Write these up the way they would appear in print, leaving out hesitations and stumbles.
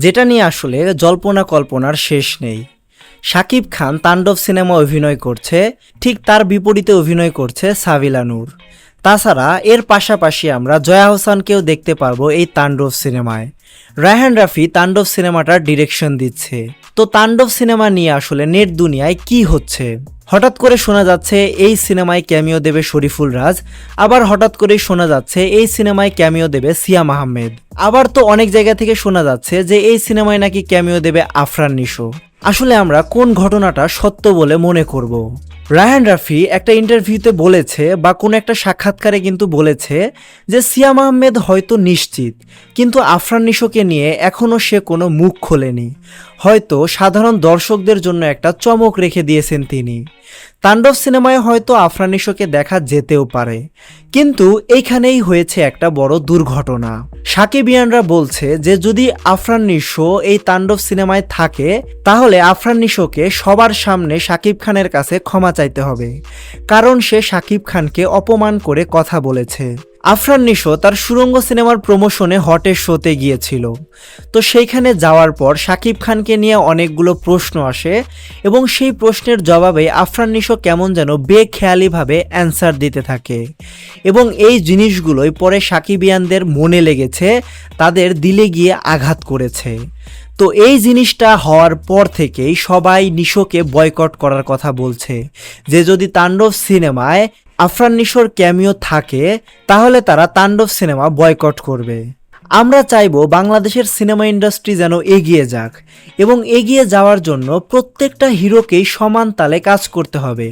যেটা নিয়ে আসলে জল্পনা কল্পনার শেষ নেই। শাকিব খান তাণ্ডব সিনেমা অভিনয় করছে, ঠিক তার বিপরীতে অভিনয় করছে সাবিলা নূর। তাছাড়া এর পাশাপাশি আমরা জয়া হোসানকেও দেখতে পারবো এই তাণ্ডব সিনেমায়। রায়হান রাফি তাণ্ডব সিনেমাটার ডিরেকশন দিচ্ছে। তো তাণ্ডব সিনেমা নিয়ে আসলে নেট দুনিয়ায় কি হচ্ছে? হঠাৎ করে শোনা যাচ্ছে এই সিনেমায় ক্যামিও দেবে শরীফুল রাজ, আবার হঠাৎ করেই শোনা যাচ্ছে এই সিনেমায় ক্যামিও দেবে সিয়াম আহমেদ, আবার তো অনেক জায়গা থেকে শোনা যাচ্ছে যে এই সিনেমায় নাকি ক্যামিও দেবে আফরান নিশো। আসলে আমরা কোন ঘটনাটা সত্য বলে মনে করব? রায়হান রাফি একটা ইন্টারভিউতে বলেছে বা কোনো একটা সাক্ষাৎকারে কিন্তু বলেছে যে সিয়াম আহমেদ হয়তো নিশ্চিত, কিন্তু আফরান নিশোকে নিয়ে এখনও সে কোনো মুখ খোলেনি। হয়তো সাধারণ দর্শকদের জন্য একটা চমক রেখে দিয়েছেন তিনি। তাণ্ডব সিনেমায় হয়তো আফরান নিশোকে দেখা যেতেও পারে, কিন্তু এইখানেই হয়েছে একটা বড় দুর্ঘটনা। সাকিবিয়ানরা বলছে যে যদি আফরান নিশো এই তাণ্ডব সিনেমায় থাকে তাহলে আফরান নিশোকে সবার সামনে শাকিব খানের কাছে ক্ষমা চাইতে হবে, কারণ সে শাকিব খানকে অপমান করে কথা বলেছে। আফরান নিশো তার সুরঙ্গ সিনেমার প্রমোশনে হটের শোতে গিয়েছিল। তো সেইখানে যাওয়ার পর শাকিব খানকে নিয়ে অনেকগুলো প্রশ্ন আসে এবং সেই প্রশ্নের জবাবে আফরান নিশো কেমন যেন বেখেয়ালিভাবে অ্যান্সার দিতে থাকে, এবং এই জিনিসগুলোই পরে সাকিবিয়ানদের মনে লেগেছে, তাদের দিলে গিয়ে আঘাত করেছে। তো এই জিনিসটা হওয়ার পর থেকেই সবাই নিশোকে বয়কট করার কথা বলছে, যে যদি তাণ্ডব সিনেমায় আফরান নিশোর ক্যামিও থাকে তাহলে তারা তাণ্ডব সিনেমা বয়কট করবে। আমরা চাইবো বাংলাদেশের সিনেমা ইন্ডাস্ট্রি যেন এগিয়ে যাক, এবং এগিয়ে যাওয়ার জন্য প্রত্যেকটা হিরোকেই সমান তালে কাজ করতে হবে।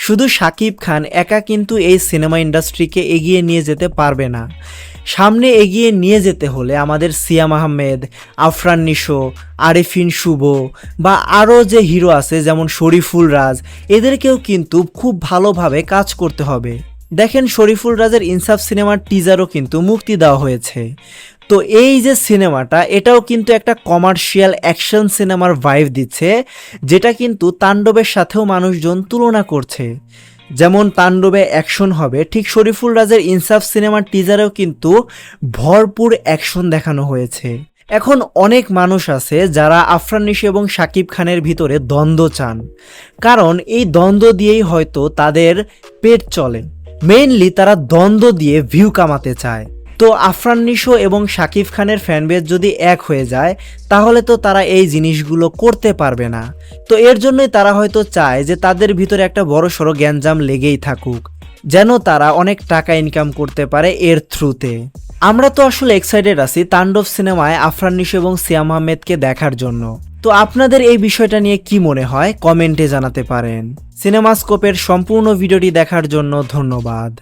শুধু শাকিব খান একা কিন্তু এই সিনেমা ইন্ডাস্ট্রিকে এগিয়ে নিয়ে যেতে পারবে না। সামনে এগিয়ে নিয়ে যেতে হলে আমাদের সিয়াম আহমেদ, আফরান নিশো, আরেফিন শুভ বা আরও যে হিরো আছে যেমন শরীফুল রাজ, এদেরকেও কিন্তু খুব ভালোভাবে কাজ করতে হবে। দেখেন শরীফুল রাজের ইনসাফ সিনেমার টিজারও কিন্তু মুক্তি দেওয়া হয়েছে। তো এই যে সিনেমাটা, এটাও কিন্তু একটা কমার্শিয়াল অ্যাকশন সিনেমার ভাইব দিচ্ছে, যেটা কিন্তু তাণ্ডবের সাথেও মানুষজন তুলনা করছে। যেমন তাণ্ডবে অ্যাকশন হবে, ঠিক শরীফুল রাজের ইনসাফ সিনেমার টিজারেও কিন্তু ভরপুর অ্যাকশন দেখানো হয়েছে। এখন অনেক মানুষ আছে যারা আফরান নিশো এবং শাকিব খানের ভিতরে দ্বন্দ্ব চান, কারণ এই দ্বন্দ্ব দিয়েই হয়তো তাদের পেট চলে। মেইনলি তারা দ্বন্দ্ব দিয়ে ভিউ কামাতে চায়। তো আফরান নিশো এবং শাকিব খানের ফ্যানবেজ যদি এক হয়ে যায় তাহলে তো তারা এই জিনিসগুলো করতে পারবে না। তো এর জন্যই তারা হয়তো চায় যে তাদের ভিতরে একটা বড়সড় গ্যাঞ্জাম লেগেই থাকুক, যেন তারা অনেক টাকা ইনকাম করতে পারে এর থ্রুতে। আমরা তো আসলে এক্সাইটেড আছি তাণ্ডব সিনেমায় আফরান নিশো এবং সিয়াম আহমেদকে দেখার জন্য। তো আপনাদের এই বিষয়টা নিয়ে কি মনে হয় কমেন্টে জানাতে পারেন। সিনেমাস্কোপের সম্পূর্ণ ভিডিওটি দেখার জন্য ধন্যবাদ।